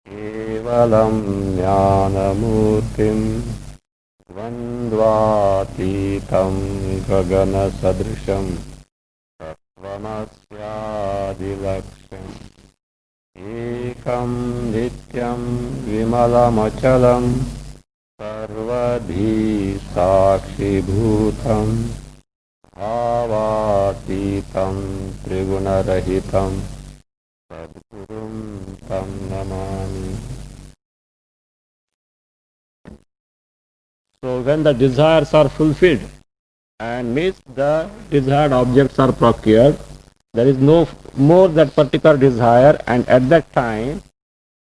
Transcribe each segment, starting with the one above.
केवलं ज्ञानमूर्तिं द्वन्द्वातीतं गगनसदृशं तत्त्वमस्यादिलक्ष्यम् एकं नित्यं विमलमचलं सर्वधी साक्षिभूतं भावातीतं त्रिगुणरहितं सद्गुरुं तं Namami. So when the desires are fulfilled and means the desired objects are procured, there is no more that particular desire, and at that time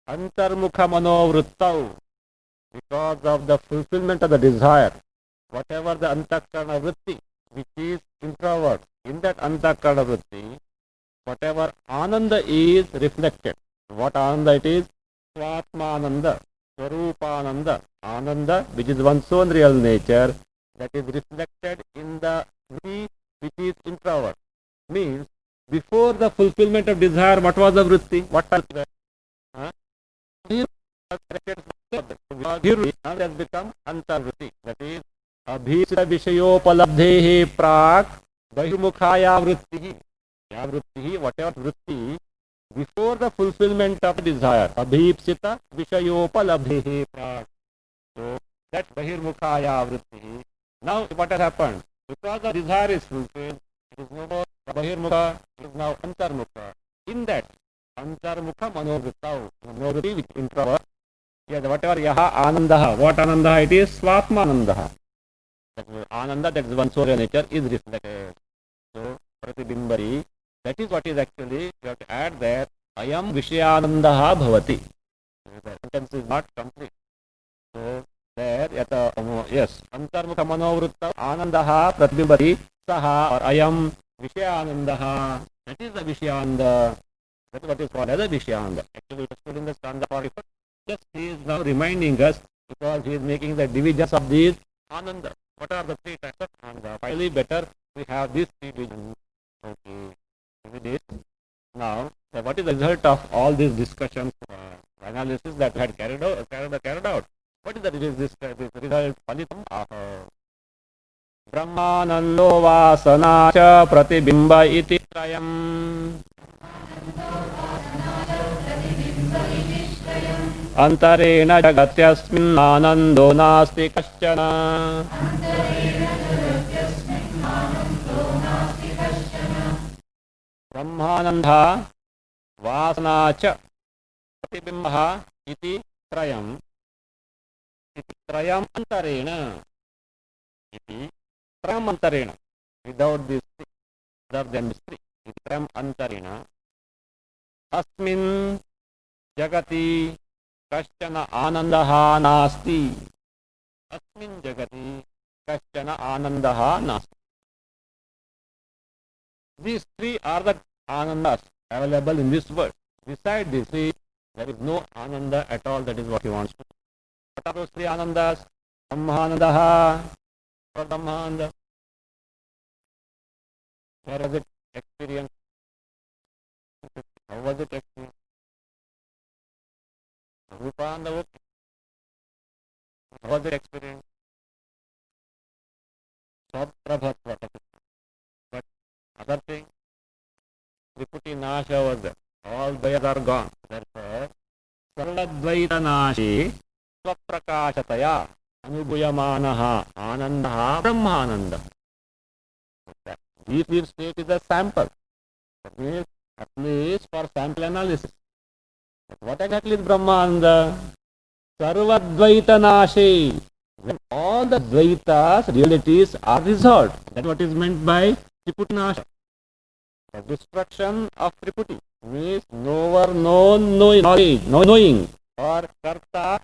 antarmukha manovrittau, because of the fulfillment of the desire, whatever the antakarana vritti, which is introvert, in that antakarana vritti, whatever ananda is reflected. What ananda it is? Swatmananda, Swarupananda, Ananda, which is one's own real nature, that is reflected in the vritti which is introvert. Means, before the fulfillment of desire, what was the vritti? What was that? Has become antarvritti. That is, abhita vishayopalabdhehe prak bahirmukhaya vritti. Ya vritti, whatever vritti, before the fulfillment of desire, abhipsita vishayopalabdhehe prak. So, that bahirmukhaya vritti. Now, what has happened? Because the desire is fulfilled, it is no more bahirmukha, it is now antarmukha. In that, antarmukha manovrittau, manovritti which introvert. Yes, whatever yaha anandaha, what anandaha it is? Swatmanandaha. Ananda, that is one's own nature, is reflected. So, pratibimbari, that is what is actually, you have to add that, ayam vishayanandaha bhavati. The sentence is not complete. So, there, yes, antarmukha manovrittau, anandaha pratibimbari, saha, or ayam vishayanandaha. That is the vishayananda. That is what is called as a vishayananda. Actually, it is put in the stanza 44. Just he is now reminding us, because he is making the divisions of these ananda. What are the three types of ananda? Finally, better we have these three divisions. Okay. Now, what is the result of all these discussions, analysis that we had carried out? What is the result? Palitam aha. Brahmanando vasana cha pratibimba iti trayam. अंतरेण जगत्यस्मिन्नानन्दो नास्ति कश्चन. ब्रह्मानन्दः वासना च प्रतिबिम्बः इति त्रयम् अंतरेण इति त्रयम् अंतरेण without this other than this इति त्रयम् अंतरेण अस्मिन् जगति कश्चन आनंदः नास्ति. अस्मिन् जगति कश्चन आनंदः नास्ति. These three are the anandas available in this world. Beside these three, there is no ananda at all. That is what he wants to do. What are those three anandas? Brahmanandaha or Brahmananda. Where was it experienced? How was it experienced? Rupananda, how was it experienced? Saprabhatva. But other thing, Triputi Nasha was there. All Dvayas are gone. Therefore, Sarladvaita Nashi Swaprakashataya Anubhuyamanaha Anandaha Brahmananda. This state is a sample. That means at least for sample analysis. But what exactly is Brahmananda? Sarvadvaita Nashi. When all the Dvaitas, realities are resolved. That is what is meant by Triputi Nasha. The destruction of Triputi means knower, known, knowledge, knowing, or karta,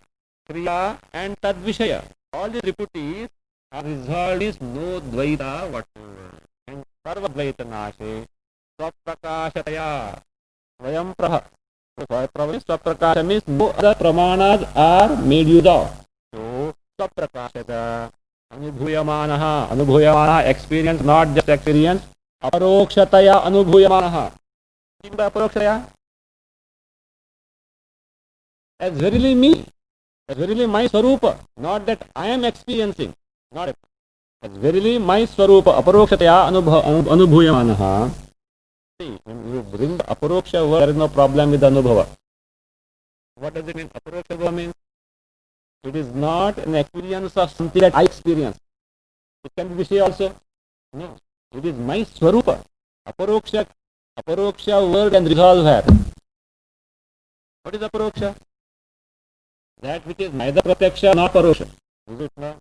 kriya, and tadvishaya. All the Triputis are resolved is no dvaita whatsoever. And sarva dvaita nashe, swaprakashataya, svayam praha. Swaprakasha means no other pramanas are made use of. So, swaprakashata, anubhuyamanaha, experience, not just experience. अपरोक्षतया अनुभूयमानः. किं वा अपरोक्षतया? as verily me, as verily my Swarupa, not that I am experiencing, not as verily my Swarupa, aparokshataya anubhuyamanaha. See, when you bring the aparoksha word, there is no problem with the anubhava. What does it mean? Aparoksha means it is not an experience of something that I experience. It can be Vishaya also. No, it is my Swarupa. Aparoksha word can resolve here. What is aparoksha? That which is neither pratyaksha nor paroksha. Is it not?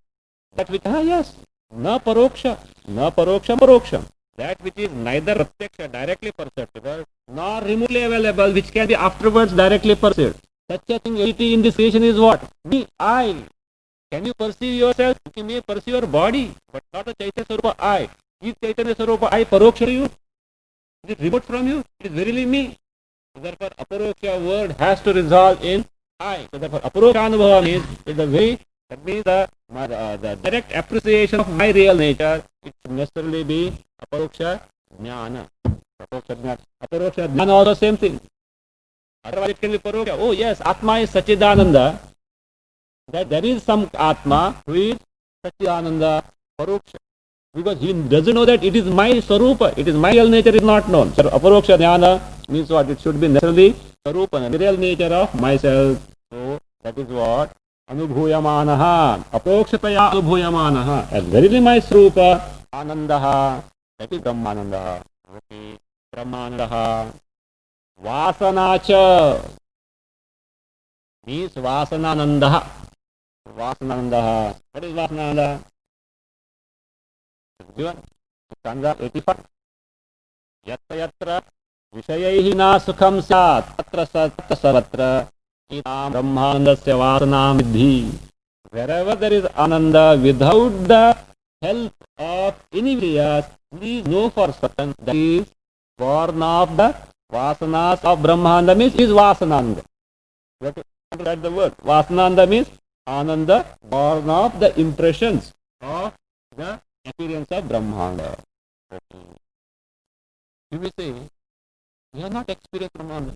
That which, yes, na paroksha, paroksha. That which is neither pratyaksha, directly perceptible, nor remotely available, which can be afterwards directly perceived. Such a thing, entity in this creation is what? Me, I. Can you perceive yourself? You may perceive your body, but not the Chaitanya Swarupa I. Is Chaitanya Swarupa I paroksha to you? Is it remote from you? It is verily me. Therefore, aparoksha word has to resolve in I. So therefore, aparoksha anubhava means is the way, that means the direct appreciation of my real nature. It should necessarily be aparoksha jnana. Aparoksha jnana also same thing. Otherwise it can be paroksha. Oh yes, Atma is Sachidananda. That there is some Atma who is Sachidananda paroksha. Because he doesn't know that it is my Swarupa, it is my real nature is not known. So aparoksha jnana means what? It should be necessarily Swarupa, the real nature of myself. So that is what? Anubhuyamanaha. Aprokshataya anubhuyamanaha. As verily my Swarupa, Anandaha. That is Brahmananda. Okay. Brahmananda. Vasanacha means Vasanananda. Vasanananda. What is Vasanananda? Given. Stanza 85. Yatra yatra vishayaihi na sukham sat tatra satra saratra itam brahmanandasya vasanam vidhi. Wherever there is ananda without the help of any Vishayas, please know for certain that is born of the vasanas of Brahmananda means is Vasananda. You have to understand the word. Vasananda means Ananda, born of the impressions of the experience of Brahmanda. Okay. You will say, we have not experienced Brahmanda.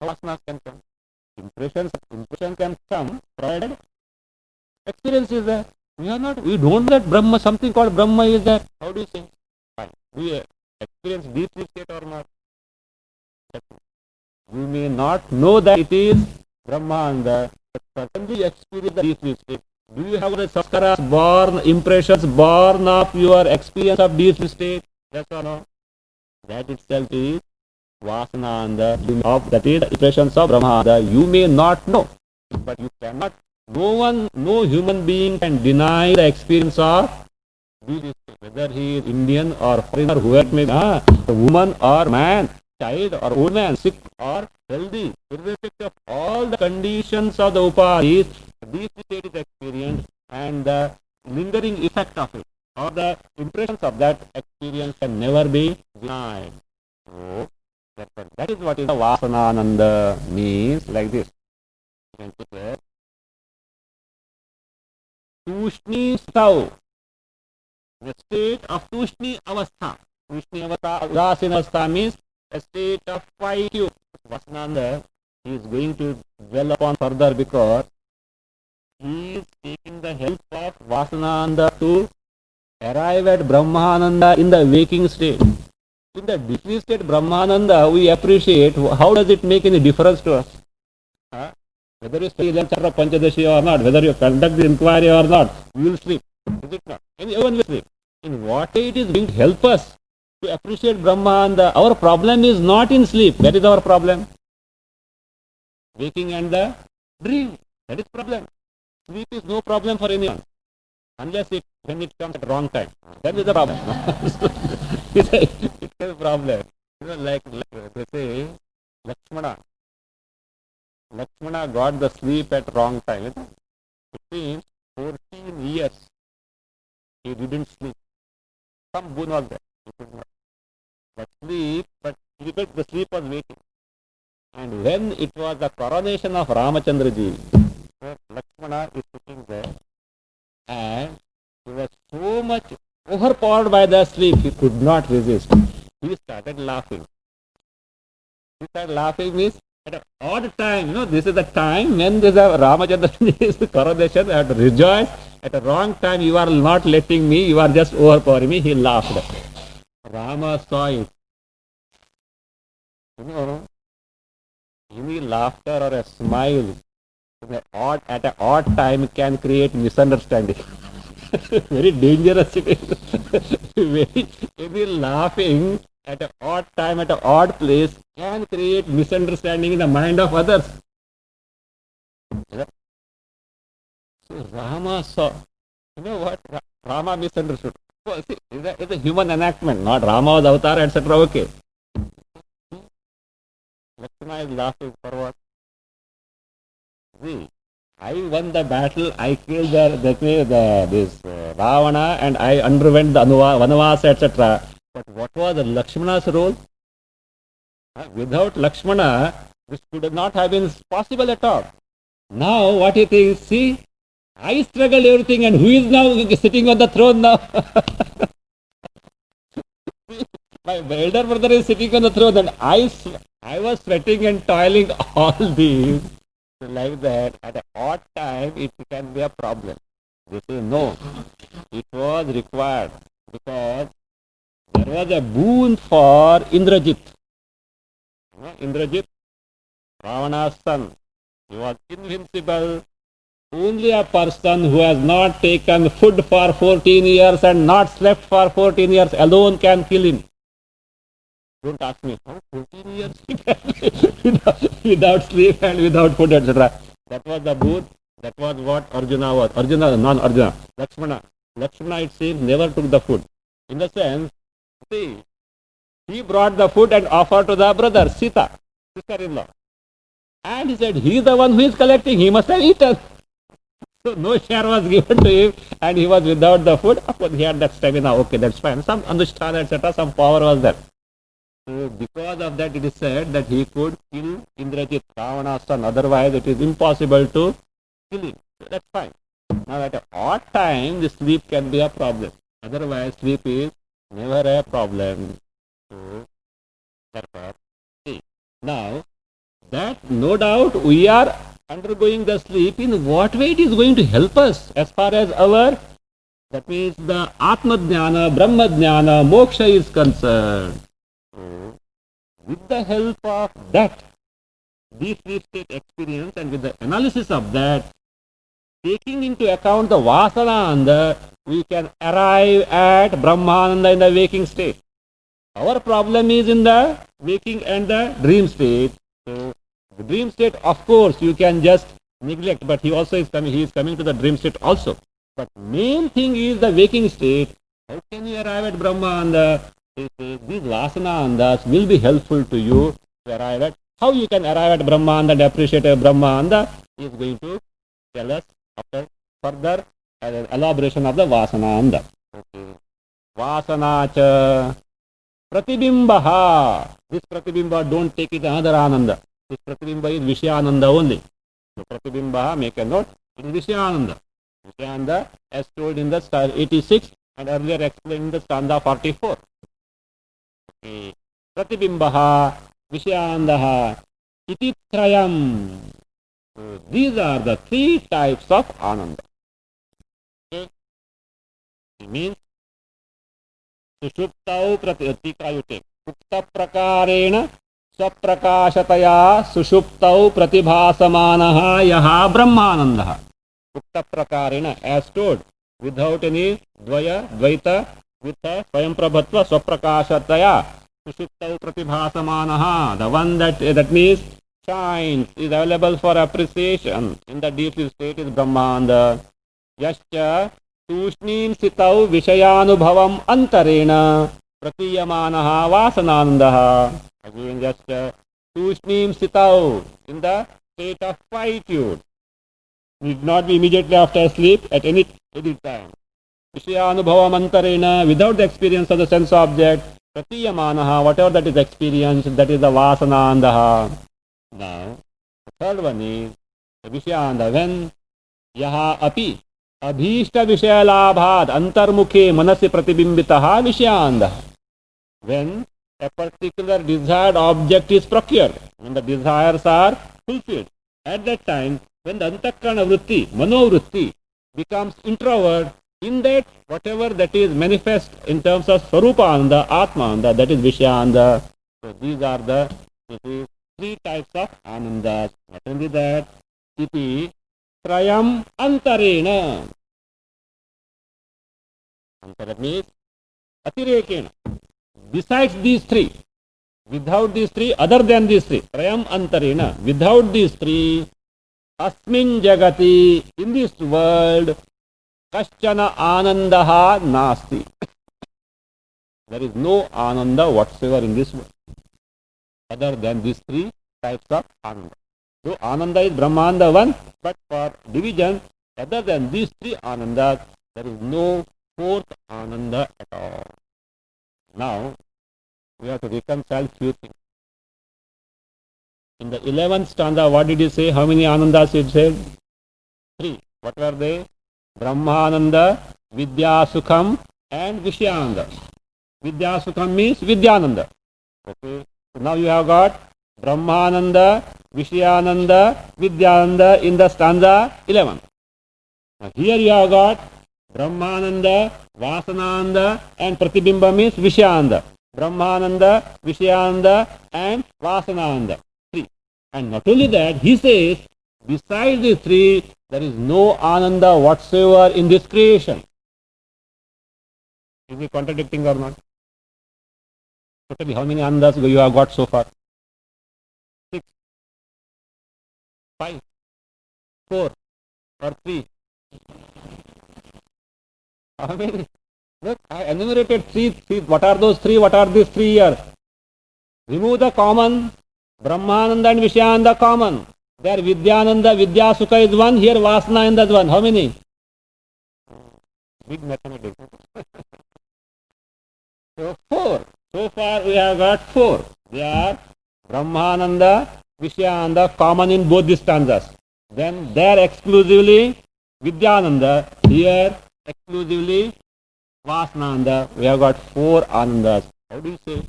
How vasanas can come? Impression can come, provided experience is there. We don't know that Brahma, something called Brahma is there. How do you say? Fine. Do you experience deep sleep state or not? You may not know that it is Brahmanda, but certainly you experience the deep sleep state. Do you have the sanskaras born, impressions born of your experience of deep sleep state? Yes or no? That itself is Vasananda, that is the impressions of Brahmanda. You may not know, but you cannot. No human being can deny the experience of deep sleep state, whether he is Indian or foreigner, whoever it may be, a woman or man, child or old man, sick or healthy, irrespective of all the conditions of the upadhis, deep state is experienced and the lingering effect of it or the impressions of that experience can never be denied. So, that is what is the Vasanananda means, like this. You can put there. Tushni Stau, the state of Tushni Avastha. Tushni Avastha, Udasina Avastha means a state of quietude. Vasananda is going to dwell upon further because he is taking the help of Vasananda to arrive at Brahmananda in the waking state. In the deep state Brahmananda, we appreciate how does it make any difference to us. Whether you study Chakra Panchadashi or not, whether you conduct the inquiry or not, we will sleep. Is it not? Everyone will sleep. In what it is going to help us to appreciate Brahmananda. Our problem is not in sleep. That is our problem. Waking and the dream. That is problem. Sleep is no problem for anyone. Unless when it comes at wrong time. That is the problem. It is a problem. Like they say, Lakshmana got the sleep at wrong time. It means 14 years he didn't sleep. Some boon was there. But the sleep was waiting. And when it was the coronation of Ramachandraji, Lakshmana is sitting there and he was so much overpowered by the sleep, he could not resist. He started laughing. He started laughing means At an odd time, this is the time when there's a Ramachandra's coronation, I have to rejoice. At a wrong time, you are not letting me, you are just overpowering me. He laughed. Rama saw it. Any laughter or a smile at an odd time can create misunderstanding. Very dangerous it is. Very laughing at an odd time, at an odd place, can create misunderstanding in the mind of others. So Rama saw, what? Rama misunderstood. So, see, it's a human enactment, not Rama was avatar, etc. Okay. Lakshmana is laughing for what? See, I won the battle, I killed this Ravana, and I underwent the Vanavasa, etc. But what was Lakshmana's role? Without Lakshmana, this could not have been possible at all. Now, what he thinks, see, I struggled everything, and who is now sitting on the throne now? My elder brother is sitting on the throne, and I was sweating and toiling all these. Like that, at an odd time, it can be a problem. This is no. It was required because there was a boon for Indrajit. Indrajit, Ravana's son. He was invincible. Only a person who has not taken food for 14 years and not slept for 14 years alone can kill him. Don't ask me, 14 years without sleep and without food, etc. That was the boon. That was what Arjuna was. Non-Arjuna. Lakshmana. Lakshmana, it seems, never took the food. In the sense, see, he brought the food and offered to the brother, Sita, sister-in-law. And he said, he is the one who is collecting, he must have eaten. So no share was given to him and he was without the food. Of course, he had that stamina, okay, that's fine. Some Anushtana, etc., some power was there. So because of that, it is said that he could kill Indrajit, Ravana's son. Otherwise, it is impossible to kill him. So that's fine. Now, at an odd time, the sleep can be a problem. Otherwise, sleep is never a problem. So, therefore, see. Now, that no doubt we are undergoing the sleep. In what way it is going to help us as far as our, that means the Atma Jnana, Brahma Jnana, Moksha is concerned. So, with the help of that, this sleep state experience and with the analysis of that, taking into account the Vasananda, we can arrive at Brahmananda in the waking state. Our problem is in the waking and the dream state. So, the dream state, of course, you can just neglect, but he is coming to the dream state also. But main thing is the waking state. How can you arrive at Brahmananda? These Vasanandas will be helpful to you to arrive at. How you can arrive at Brahmananda and appreciate Brahmananda is going to tell us after further elaboration of the Vasananda. Okay. Vasanacha Pratibimbaha. This Pratibimba, don't take it another Ananda. This Pratibimba is Vishyananda only. So Pratibimba, make a note, it is Vishyananda. Vishyananda as told in the style 86 and earlier explained in the stanza 44. Okay. Pratibimbaha, Vishyanandaha, Ititrayam. So these are the three types of Ananda. Okay. It means Sushuptau Pratika you take. Ukta Prakarena Swaprakashataya Sushuptau Pratibhasamanaha Yaha Brahmanandaha. Ukta Prakarena, as told, without any Dvaita, with a Swayam Prabhatva Swaprakashataya Sushuptau Pratibhasamanaha. The one that means shines, is available for appreciation in the deep sleep state is Brahmananda. Yascha Tushnim Sitau Vishayanubhavam Antarena Pratiyamanaha Vasanandaha. Again, just Tushnim Sitau, in the state of quietude. Need not be immediately after sleep, at any time. Vishayanubhavam Antarena, without the experience of the sense object. Pratiyamanaha, whatever that is experienced, that is the Vasanandaha. Now, the third one is Vishayananda. When Yaha Api Abhishta Vishayalabhad Antarmukhe Manasi Pratibimbitaha Vishayananda. When a particular desired object is procured, when the desires are fulfilled, at that time, when the antakarana vritti, manovritti, becomes introvert, in that whatever that is manifest in terms of Swarupananda, Atmananda, that is Vishayananda. So these are the three types of Anandas. Not only that, iti trayam antarena. Antara means atirekena. Besides these three, without these three, other than these three, trayam antarena, without these three, asmin jagati, in this world, kaschana anandaha nasti. There is no ananda whatsoever in this world, other than these three types of ananda. So ananda is Brahmananda one, but for division, other than these three anandas, there is no fourth ananda at all. Now, we have to reconcile few things. In the 11th stanza, what did he say? How many anandas he said? Three. What were they? Brahmananda, Vidyasukham, and Vishayananda. Vidyasukham means Vidyananda. Okay. So now you have got Brahmananda, Vishayananda, Vidyananda in the stanza 11. Now here you have got Brahmananda, Vasananda, and Pratibimba means Vishayananda. Brahmananda, Vishayananda, and Vasananda. Three. And not only that, he says, besides these three, there is no Ananda whatsoever in this creation. Is he contradicting or not? Totally, how many Anandas you have got so far? 6, 5, 4, or 3? How many? Look, I enumerated three. What are those three? What are these 3 here? Remove the common. Brahmananda and Vishayananda common. There Vidyananda, Vidyasukha is one. Here Vasananda is one. How many? Big mathematics. So 4. So far we have got 4. They are Brahmananda, Vishayananda common in both these stanzas. Then there exclusively Vidyananda. Here exclusively Vasananda. We have got 4 Anandas. How do you say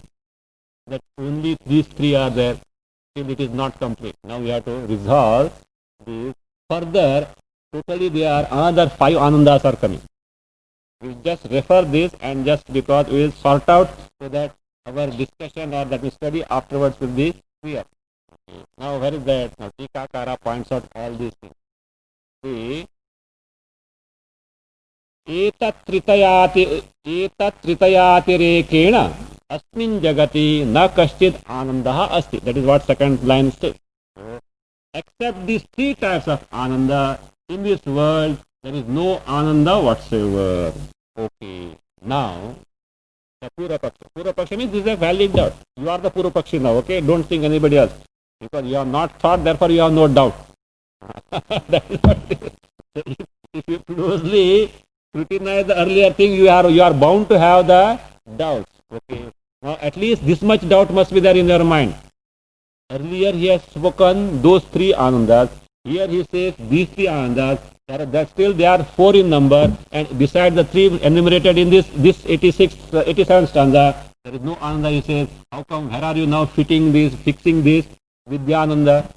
that only these 3 are there? Still it is not complete. Now we have to resolve this further. Totally there are another 5 Anandas are coming. We just refer this, and just because we will sort out so that our discussion or that study afterwards will be clear. Okay. Now where is that? Now Tikakara points out all these things. See, etat tritayatirekena asmin jagati na kaschid anandaha asti. That is what second line says. So, except these 3 types of ananda, in this world, there is no ananda whatsoever. Okay. Now, the Purapakshi. Purapakshi means this is a valid doubt. You are the Purapakshi now, okay? Don't think anybody else. Because you have not thought, therefore you have no doubt. That is what it is. So if you closely scrutinize the earlier thing, you are bound to have the doubts. Okay. Now, at least this much doubt must be there in your mind. Earlier he has spoken those 3 anandas. Here he says these 3 anandas. That still they are 4 in number, and besides the 3 enumerated in this 87 stanza, there is no ananda. He says, how come? Where are you now fixing this Vidyananda?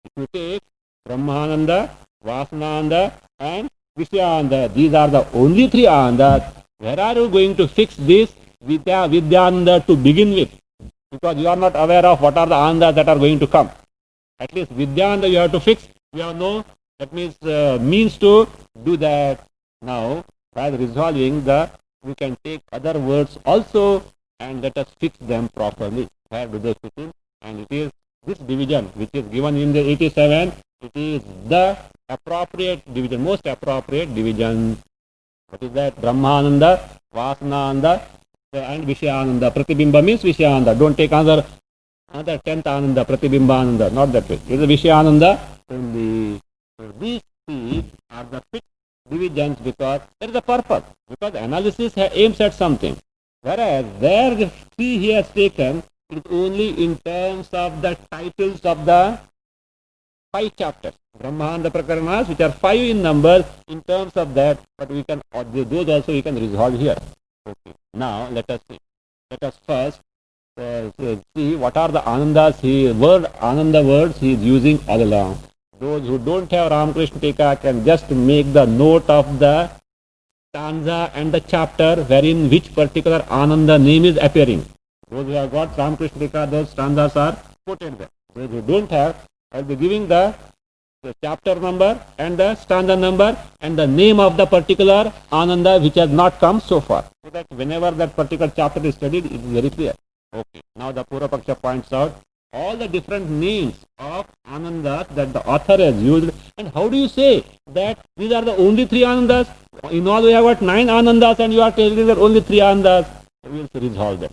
If you take Brahmananda, Vasananda, and Vishayananda, these are the only 3 anandas. Where are you going to fix this Vidyananda to begin with? Because you are not aware of what are the anandas that are going to come. At least Vidyananda you have to fix. You have no, that means means to do that. Now, while resolving we can take other words also and let us fix them properly. Where do they fit in? And it is this division which is given in the 87. It is the appropriate division, most appropriate division. What is that? Brahmananda, Vasananda, and Vishayananda. Pratibimba means Vishayananda. Don't take another 10th Ananda, Pratibimbananda. Not that way. It is Vishayananda only. So these 3 are the fixed divisions because there is a purpose. Because analysis aims at something. Whereas there the 3 he has taken is only in terms of the titles of the 5 chapters. Brahmananda Prakaranas, which are 5 in number, in terms of that, but we can, those also we can resolve here. Okay. Now let us see. Let us first see what are the Anandas Ananda words he is using all along. Those who don't have Ramakrishna Tika can just make the note of the stanza and the chapter wherein which particular Ananda name is appearing. Those who have got Ramakrishna Tika, those stanzas are quoted there. Those who don't have, I will be giving the chapter number and the stanza number and the name of the particular Ananda which has not come so far. So that whenever that particular chapter is studied, it is very clear. Okay. Now the Purva-paksha points out all the different names of Anandas that the author has used. And how do you say that these are the only three Anandas? In all we have got 9 Anandas and you are telling that only 3 Anandas. We will resolve that.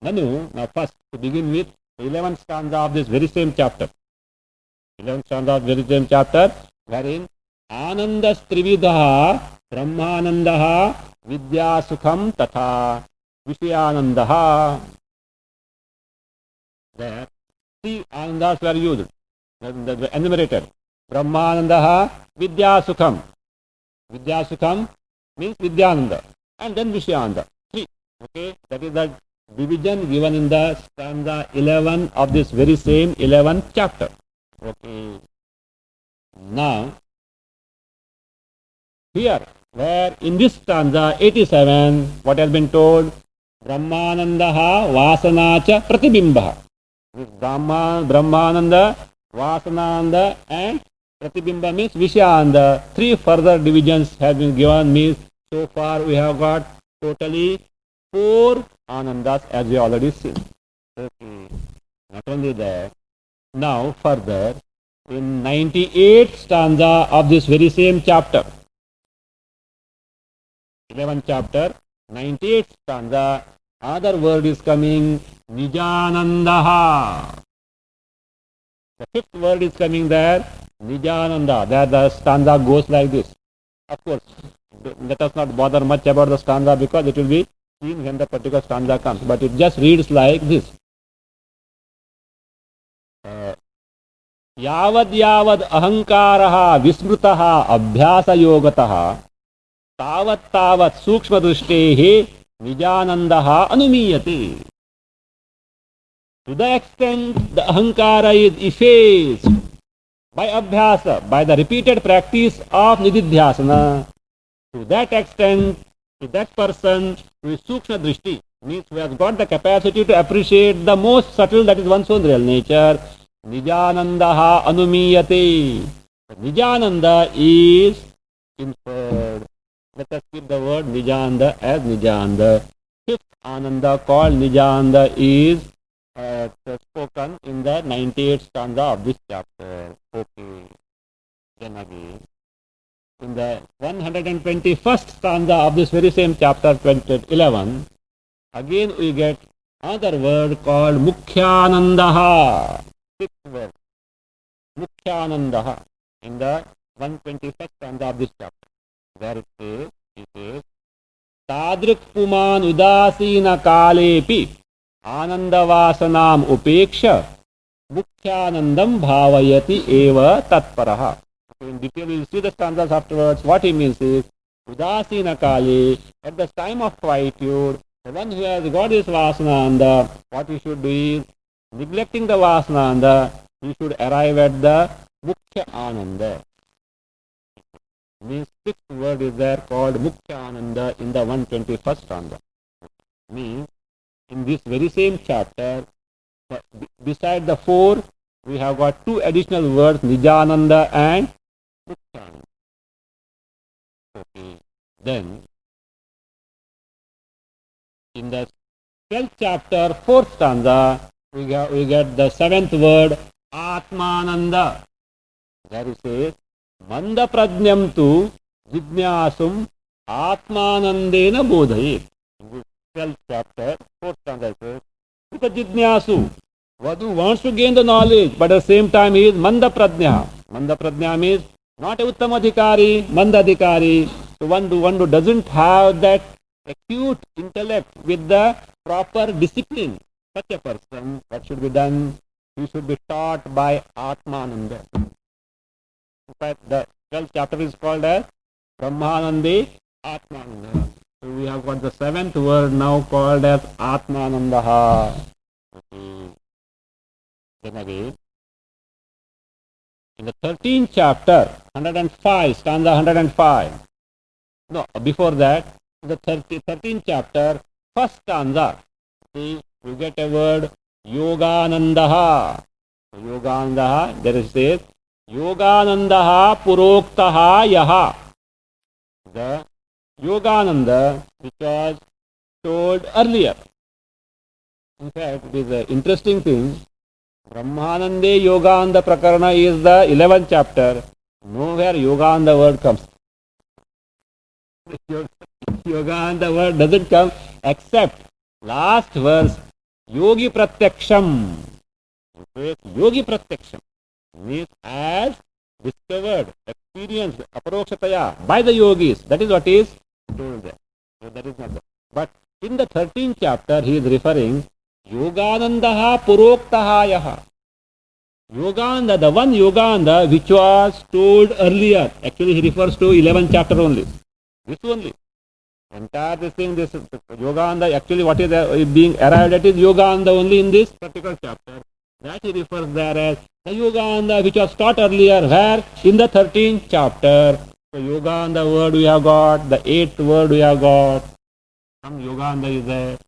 Now first to begin with, the 11th stanza of this very same chapter. 11th stanza of very same chapter, wherein Anandas Trividaha Brahmanandaha Vidya Sukham Tatha Vishayanandaha. There 3 Anandas were used, the enumerated. Brahmanandaha Vidya Sukham. Vidya Sukham means Vidyananda. And then Vishayananda. 3. Okay, that is the division given in the stanza 11 of this very same 11th chapter. Okay. Now, here, where in this stanza 87, what has been told? Brahmanandaha Vasanacha Pratibimbaha. Brahmananda, Vasananda and Pratibimba means Vishayananda. 3 further divisions have been given, means so far we have got totally 4 Anandas as we already seen. Okay. Not only that, now further in 98th stanza of this very same chapter, 11th chapter, 98th stanza, other word is coming, Nijanandaha. The 5th word is coming there, Nijananda. There the stanza goes like this. Of course, let us not bother much about the stanza because it will be seen when the particular stanza comes. But it just reads like this. Yavad yavad ahankaraha vismrutaha abhyasa yogataha tavat tavat sukshma drustehe nijanandaha anumiyate. To the extent the ahankara is effaced by abhyasa, by the repeated practice of nididhyasana, to that extent, to that person who is sukshma drishti, means who has got the capacity to appreciate the most subtle, that is one's own real nature, Nijanandaha anumiyate. Nijananda is inferred. Let us keep the word Nijananda as Nijananda. 5th Ananda called Nijananda is spoken in the 98th stanza of this chapter. Okay. Then again, in the 121st stanza of this very same chapter 11, again we get another word called Mukhyanandaha. 6th word, Mukhyanandaha, in the 121st stanza of this chapter. There it says, Tadrik Puman Udasina Kalepi Anandavasanam Upeksha Mukhyanandam Bhavayati Eva Tatparaha. So in detail we will see the stanzas afterwards. What he means is, Udasina Kale, at the time of quietude, the one who has got his Vasananda, what he should do is, neglecting the Vasananda, he should arrive at the Mukhya Ananda. Means 6th word is there called Mukhya Ananda in the 121st stanza. Means in this very same chapter, beside the 4, we have got 2 additional words, Nijananda and Mukhyananda. Okay. Then, in the 12th chapter, 4th stanza, we get the 7th word, Atmananda. There it says, Manda prajnam tu jidnyasum atmanandena bodhayet. In this 12th chapter, 4th stanza says, with a jidnyasu, one who wants to gain the knowledge, but at the same time he is manda prajna. Manda prajna means not a uttamadhikari, mandadhikari. So one who doesn't have that acute intellect with the proper discipline. Such a person, what should be done? He should be taught by Atmananda. In fact, the 12th chapter is called as Brahmanande Atmananda. So we have got the seventh word now called as Atmanandaha. Okay. Then again, in the 13th chapter, 105, stanza 105. No, before that, in the 13th chapter, first stanza, see, you get a word Yoganandaha. Yoganandaha, there is this Yoganandaha Puroktaha Yaha. The Yogananda which was told earlier. In fact, it is an interesting thing. Brahmanande Yogananda Prakarana is the 11th chapter. Nowhere Yogananda word comes. Yogananda word doesn't come except last verse Yogi Pratyaksham. Yogi Pratyaksham means as discovered, experienced, aparokshataya by the yogis. That is what is told there. So that is not there. But in the 13th chapter, he is referring Yoganandaha Puroktaha. Yogananda, the one Yogananda which was told earlier. Actually, he refers to 11th chapter only. This only. Entire this thing, this Yogananda, actually what is being arrived at is Yogananda only in this particular chapter. That he refers there as the Yogananda which was taught earlier, where in the 13th chapter. So Yogananda word we have got, the 8th word we have got. Some Yogananda is there.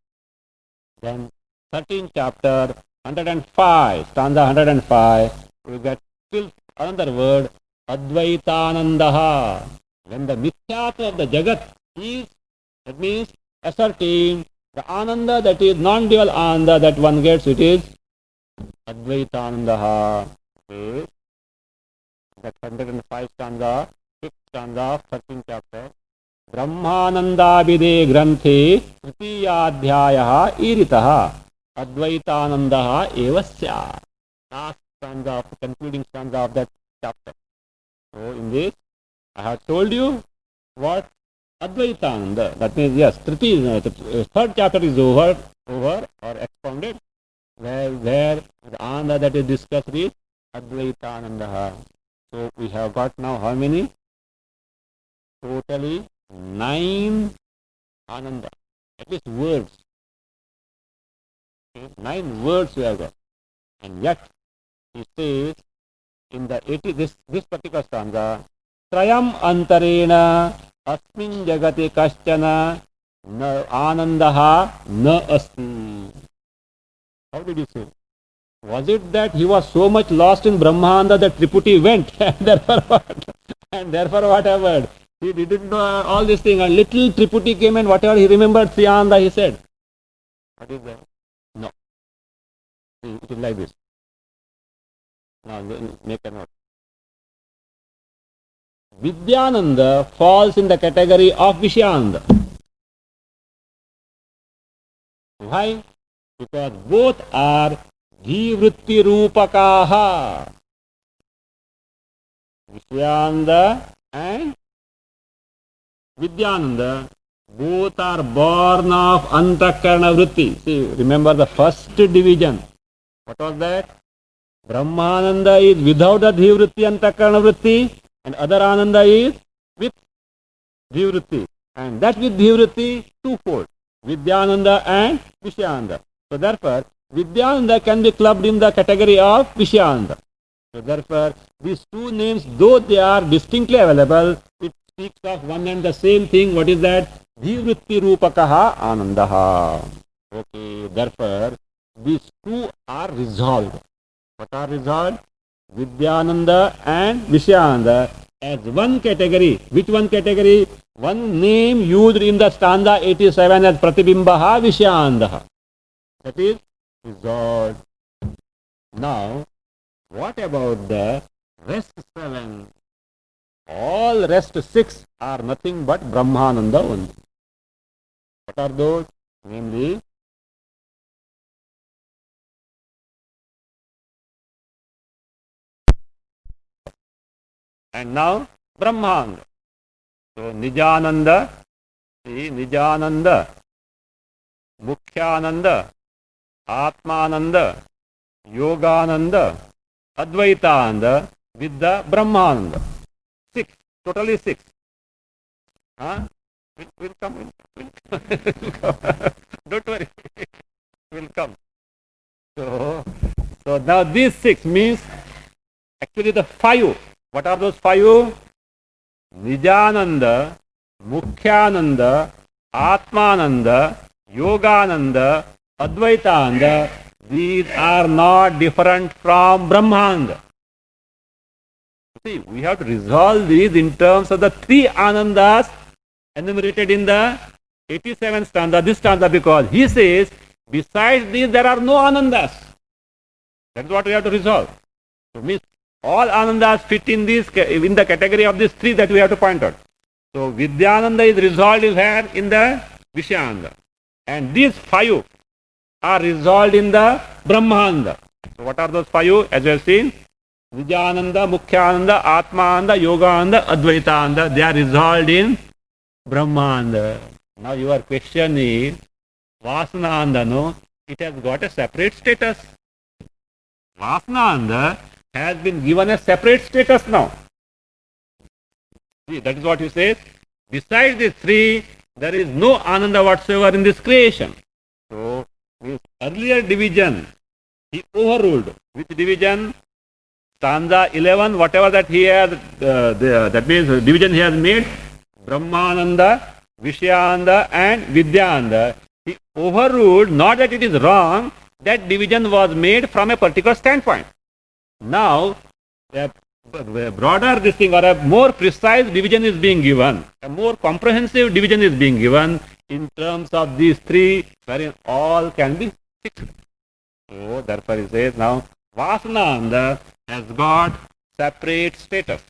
Then 13th chapter, 105, stanza 105, we get still another word, Advaitanandaha. When the mithyatva of the Jagat is, that means ascertained, the Ananda that is non-dual Ananda that one gets, it is Advaitanandaha. Okay. That 105 stanza, 6th stanza, 13th chapter. Brahmanandabhide granthe tritiyadhyayah iritaha Advaitanandaha evasya. Last stanza, concluding stanza of that chapter. So in this, I have told you what Advaitananda. That means yes, the third chapter is over or expounded. Where the Ananda that is discussed is Advaitanandaha. So we have got now how many? Totally 9 Ananda. At least words. Okay? 9 words we have got. And yet, he says in the 80, this particular stanza, Trayam antarena asmin jagati kaschana na anandaha na asti. How did he say? Was it that he was so much lost in Brahmanda that Triputi went and therefore what? And therefore what happened? He didn't know all this thing and little Triputi came and whatever he remembered Sriyananda he said. What is that? No. See, it is like this. Now make a note. Vidyananda falls in the category of Vishayananda. Why? Because both are Jivritti Rupakaha. Vishayananda and Vidyananda, both are born of Antakarana Vritti. See, remember the first division. What was that? Brahmananda is without the Dhivritti Antakarana Vritti and other Ananda is with Dhivritti. And that with Dhivritti twofold. Vidyananda and Vishayananda. So therefore, Vidyananda can be clubbed in the category of Vishayananda. So therefore, these two names, though they are distinctly available, it speaks of one and the same thing. What is that? Dhivritti Rupakaha Anandaha. Okay, therefore, these two are resolved. What are resolved? Vidyananda and Vishayananda as one category. Which one category? One name used in the stanza 87 as Pratibimbaha Vishayananda. That is resolved. Now, what about the rest 7? All rest 6 are nothing but Brahmananda only. What are those? Namely, and now Brahmananda. So Nijananda, see, Nijananda, Mukhyananda, Atmananda, Yogananda, Advaitananda with the Brahmananda. 6, totally 6. We'll come. We'll come. Don't worry. We'll come. So, so now these six means actually the five. What are those five? Nijananda, Mukhyananda, Atmananda, Yogananda, Advaitananda. These are not different from Brahmananda. See, we have to resolve these in terms of the three Anandas enumerated in the 87th stanza, this stanza, because he says, besides these there are no Anandas. That's what we have to resolve. So means all Anandas fit in this, in the category of these three that we have to point out. So Vidyananda is resolved here in the Vishayananda. And these five are resolved in the Brahmananda. So what are those five? As we have seen, Nijananda, Mukhyananda, Atmananda, Yogananda, Advaitananda. They are resolved in Brahmananda. Now your question is, Vasananda, no? It has got a separate status. Vasananda has been given a separate status now. See, that is what he says. Besides these three, there is no Ananda whatsoever in this creation. So, this earlier division, he overruled. Which division? Stanza 11, whatever that he has, that means division he has made, Brahmananda, Vishayananda and Vidyananda. He overruled, not that it is wrong, that division was made from a particular standpoint. Now, a broader this thing or a more precise division is being given, a more comprehensive division is being given in terms of these three, wherein all can be fixed. So, therefore he says now, Vasananda has got separate status.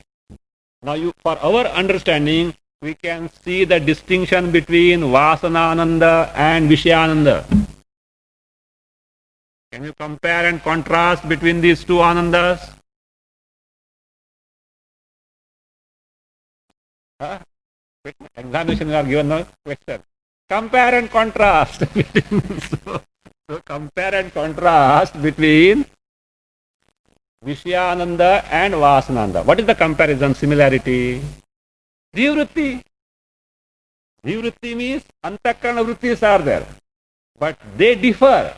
Now, for our understanding, we can see the distinction between Vasanananda and Vishayananda. Can you compare and contrast between these two Anandas? Examination are given now. Question. Compare and contrast. so compare and contrast between Vishayananda and Vasananda. What is the comparison, similarity? Dhivritti. Dhivritti means Antakarana vrittis are there. But they differ.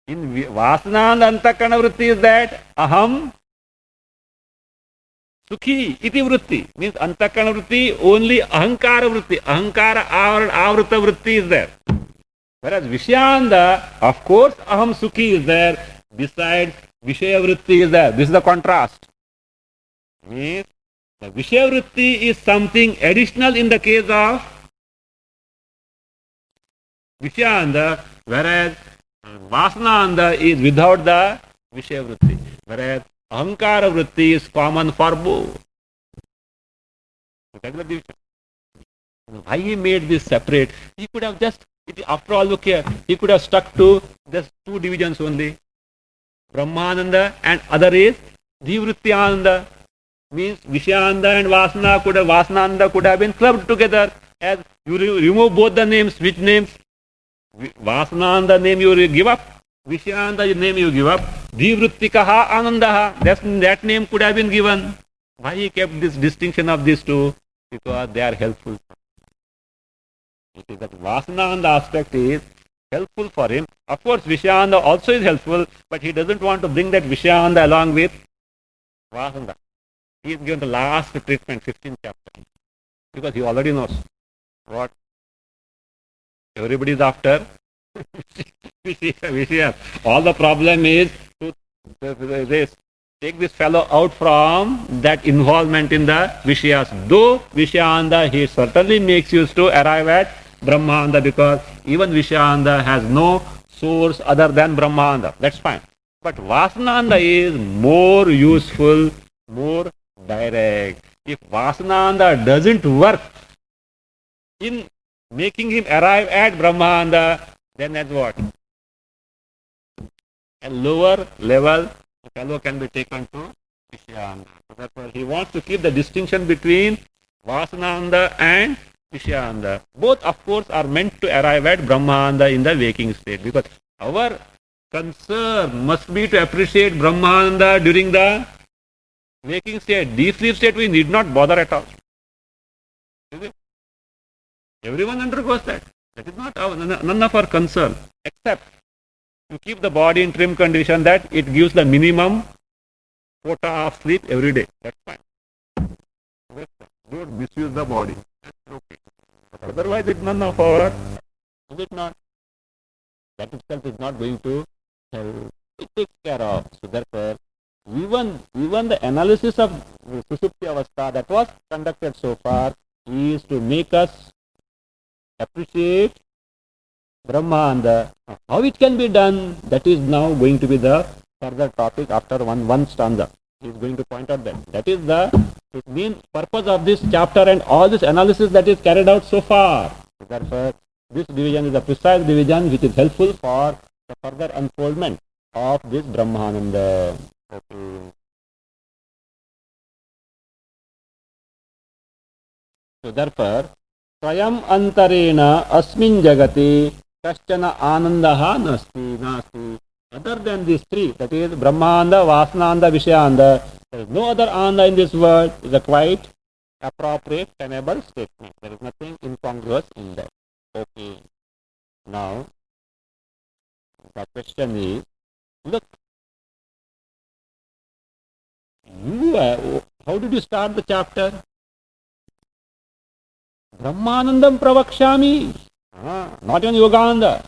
In Vasananda Antakarana vritti is that Aham Sukhi iti vritti. Means Antakarana vritti only Ahankara vritti. Ahankara Avrita vritti is there. Whereas Vishayananda, of course Aham Sukhi is there. Besides Vishaya vritti is there. This is the contrast. Means the Vishaya vritti is something additional in the case of Vishayananda, whereas Vasananda is without the Vishaya vritti, whereas Ahankara vritti is common for both. That is the division. Why he made this separate? He could have just, after all, look here, he could have stuck to just two divisions only. Brahmananda and other is Dhivrityananda. Means Vishayananda and Vasananda could have been clubbed together. As you remove both the names, which names? Vasananda name you give up, Vishayananda name you give up, Dhivrittikaha Anandaha, that name could have been given. Why he kept this distinction of these two? Because they are helpful. It is that Vasananda aspect is helpful for him. Of course, Vishayananda also is helpful, but he doesn't want to bring that Vishayananda along with Vasananda. He is given the last treatment, 15th chapter, because he already knows what everybody is after. All the problem is to take this fellow out from that involvement in the Vishayas. Though Vishayananda, he certainly makes use to arrive at Brahmananda, because even Vishayananda has no source other than Brahmananda. That's fine. But Vasananda is more useful, more direct. If Vasananda doesn't work in making him arrive at Brahmananda, then that's what? A lower level fellow can be taken to Vishayananda. So therefore, he wants to keep the distinction between Vasananda and Vishayananda. Both, of course, are meant to arrive at Brahmananda in the waking state, because our concern must be to appreciate Brahmananda during the waking state. Deep sleep state we need not bother at all. Is it? Everyone undergoes that. That is not none of our concern, except to keep the body in trim condition that it gives the minimum quota of sleep every day. That's fine. Don't misuse the body. Okay. Otherwise, it's none of our. Is it not? That itself is not going to help. It takes care of. So therefore, even the analysis of Sushupti Avastha that was conducted so far is to make us appreciate Brahmanda. How it can be done, that is now going to be the further topic after one stanza. He is going to point out that. That is the main purpose of this chapter and all this analysis that is carried out so far. Therefore, this division is a precise division which is helpful for the further unfoldment of this Brahmananda. Okay. So therefore, Swayam antarena asmin jagati kaschana anandaha nasti. Other than these three, that is Brahmanda, Vasananda, Vishayanda, there is no other anda in this world. Is a quite appropriate, tenable statement. There is nothing incongruous in that. Okay. Now, the question is, look, how did you start the chapter? Brahmanandam pravakshami. Not even Yogananda.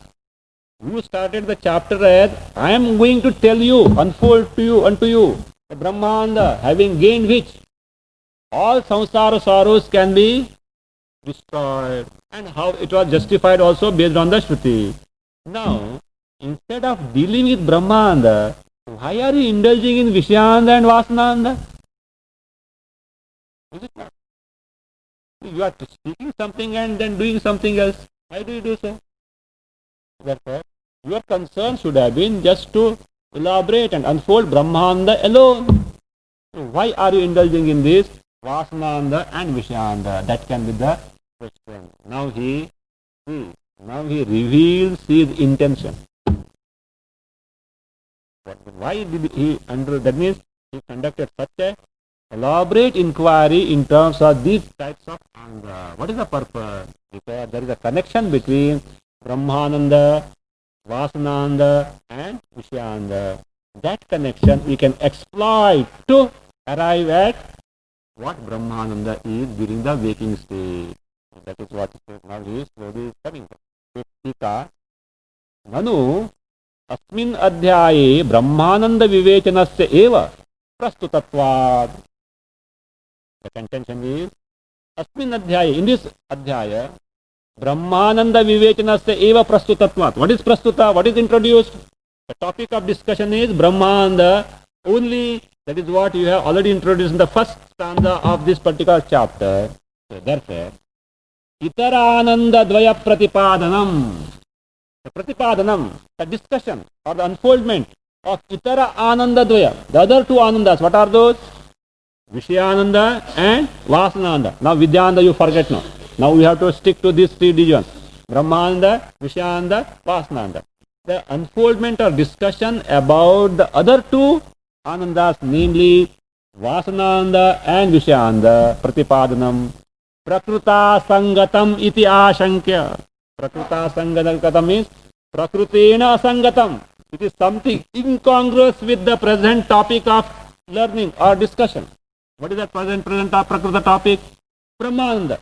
You started the chapter as, I am going to tell you, unfold to you, unto you, the Brahmananda, having gained which all samsara sorrows can be destroyed, and how it was justified also based on the Shruti. Now, instead of dealing with Brahmananda, why are you indulging in Vishayanda and Vasananda? Is it not? You are speaking something and then doing something else. Why do you do so? Therefore, your concern should have been just to elaborate and unfold Brahmananda alone. So why are you indulging in this Vasananda and Vishayanda? That can be the question. Now he reveals his intention. Why did he that means he conducted such a elaborate inquiry in terms of these types of anga. What is the purpose? Because there is a connection between Brahmananda, Vasananda and Vishayanda. That connection we can exploit to arrive at what Brahmananda is during the waking state. That is what now he is slowly coming. Tika Nanu अस्मिन् अध्याये ब्रह्मानंद विवेचनस्य एव प्रस्तुतत्वात्. The contention is अस्मिन् अध्याये, in this adhyaya, ब्रह्मानंद विवेचनस्य एव प्रस्तुतत्वात्. What is prastuta? What is introduced? The topic of discussion is Brahmananda only. That is what you have already introduced in the first stanza of this particular chapter. So therefore, Itarananda dvaya pratipadanam. The pratipadanam, the discussion or the unfoldment of Itara Ananda Dvaya. The other two Anandas, what are those? Vishayananda and Vasananda. Now Vidyananda you forget now. Now we have to stick to these three divisions. Brahmananda, Vishayananda, Vasananda. The unfoldment or discussion about the other two Anandas, namely Vasananda and Vishayananda, Pratipadanam. Prakruta Sangatam iti ashankya. Prakruta Sangatam means Prakrutena Sangatam. It is something incongruous with the present topic of learning or discussion. What is the present of Prakruta topic? Brahmananda.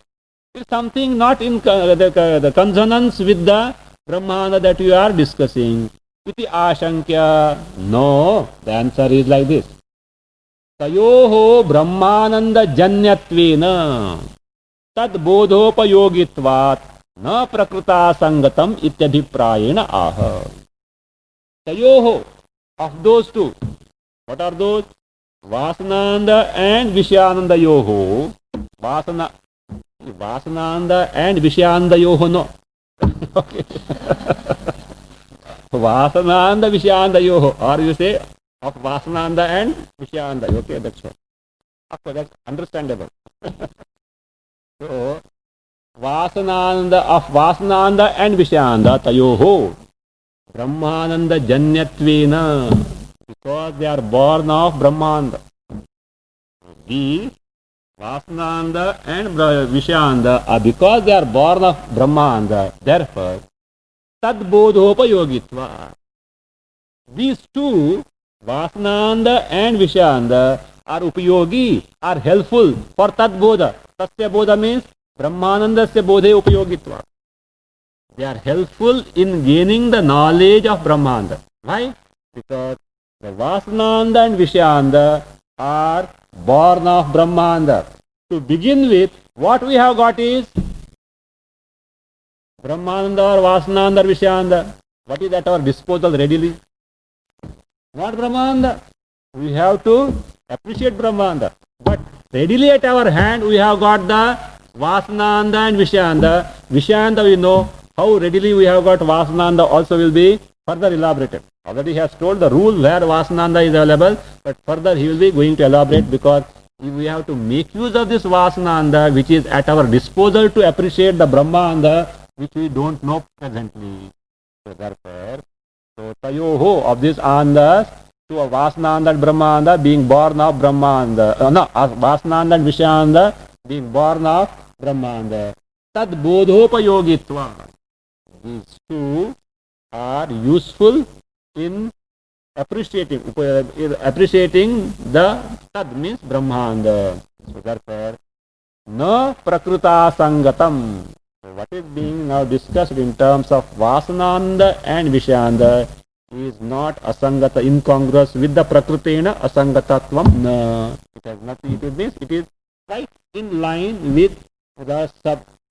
It is something not in the consonance with the Brahmananda that you are discussing. Iti ashankya. No, the answer is like this. Tayoho Brahmananda janyatvena tad bodhopayogitvat na prakruta sangatam ityadhiprayena aha. Tayoho, of those two. What are those? Vasananda and Vishayananda yoho. Vasananda and Vishayananda yoho no. Okay. Vasananda Vishayananda yoho. Or you say of Vasananda and Vishayananda. Okay, that's all. Okay, that's understandable. So, Vasananda of Vasananda and Vishayananda tayoho Brahmananda janyatvena, because they are born of Brahmananda. These Vasananda and Vishyanda are because they are born of Brahmanda, therefore Tad Bodhopayogitva. These two, Vasananda and Vishyanda, are upayogi, are helpful for Tad Bodha. Tasya Bodha means Brahmanandasya Bodhe upayogitva. They are helpful in gaining the knowledge of Brahmanda. Why? Because the Vasananda and Vishyanda are born of Brahmanda. To begin with, what we have got is Brahmananda or Vasananda or Vishyanda. What is at our disposal readily? Not Brahmananda. We have to appreciate Brahmananda. But readily at our hand, we have got the Vasananda and Vishyanda. Vishyanda we know. How readily we have got Vasananda also will be further elaborated. Already he has told the rule where Vasananda is available, but further he will be going to elaborate because we have to make use of this Vasananda which is at our disposal to appreciate the Brahmanda which we don't know presently. So therefore, so tayoho of this andas to a Vasananda and Brahmanda being born of Brahmanda, Vasananda and Vishyanda being born of Brahmanda. Tad bodhopayogitva. These two are useful in appreciating the Tad means Brahmanda. So therefore, na prakruta sangatam. So what is being now discussed in terms of Vasananda and Vishyanda is not asangata, incongruous with the prakrutena asangatatvam. Na. It has nothing to do with this. It is right in line with the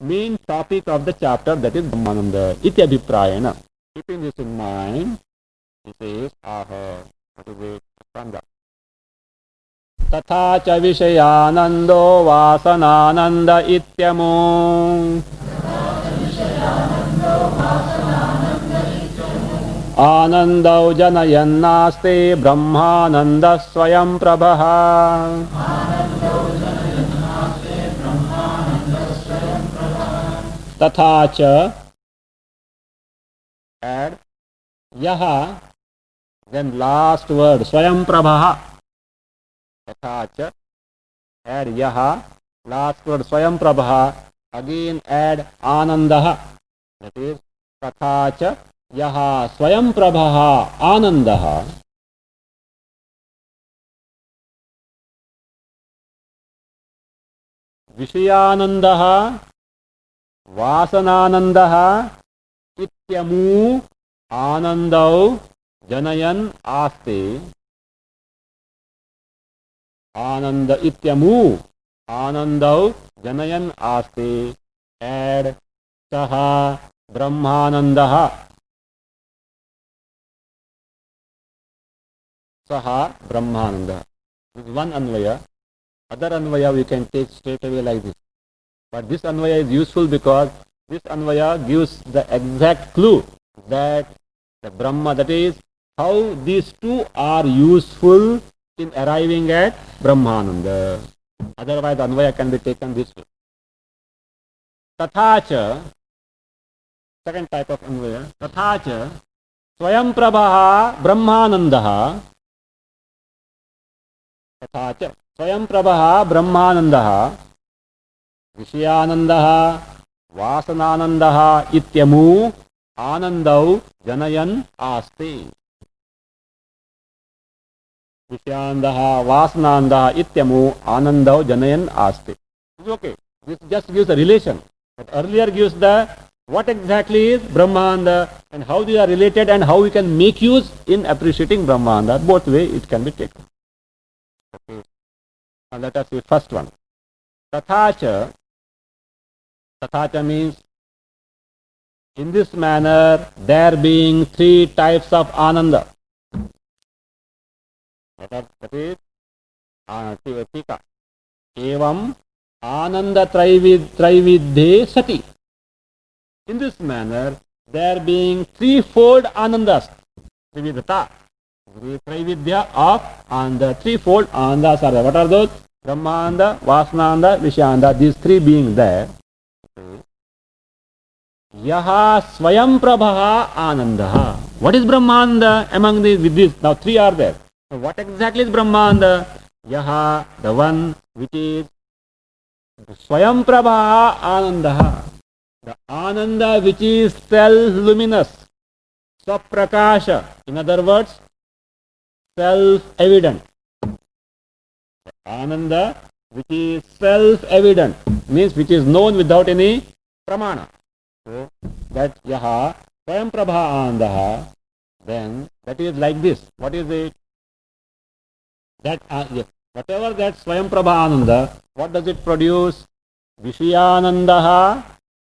main topic of the chapter, that is Brahmananda. Ityabhiprayana. Keeping this in mind, he says, what is it? Sangha. Tatha cha vishayanando vasanananda ityamo. Anandau janayannaste brahmananda swayam prabha. Tatha cha, add yaha, then last word swayam prabha. Tatha cha, add yaha, last word swayam prabha, again add anandaha. That is tatha cha yaha swayam prabha anandaha. Vishayanandaha Vasananandaha ityamu anandau janayan aste. Ananda ityamu anandau janayan aste. Add saha brahmanandaha. Saha brahmanandaha. This is one anvaya. Other anvaya we can take straight away like this. But this anvaya is useful because this anvaya gives the exact clue that the Brahma, that is how these two are useful in arriving at Brahmananda. Otherwise, anvaya can be taken this way. Tathacha, second type of anvaya, Tathacha swayam prabha brahmanandaha. Tathacha swayam prabha brahmanandaha. Vishayanandaha Vasananandaha ityamu anandau janayan aste. Vishayanandaha Vasanandaha ityamu anandau janayan aste. It's okay. This just gives a relation. But earlier gives the what exactly is Brahmanda and how they are related and how we can make use in appreciating Brahmanda. Both way it can be taken. Okay. Now let us see first one. Tathacha. Tathacha means in this manner there being three types of ananda. That is tika. Evam ananda traividhe sati. In this manner there being threefold anandas. Trividhata. Trividya of and the threefold anandas are there. What are those? Brahmananda, Vasananda, Vishyanda. These three being there. Yaha swayam prabha anandaha. What is Brahmanda among these? With this, now three are there. So what exactly is Brahmanda? Yaha, the one which is Swayam Prabha Ananda. The Ananda which is self-luminous, Swaprakasha, in other words, self-evident. Ananda which is self-evident means which is known without any pramana. So that Yaha Swayam Prabha Ananda, then that is like this. What is it? That whatever that Swayam Prabha Ananda, what does it produce? Vishayanandaha,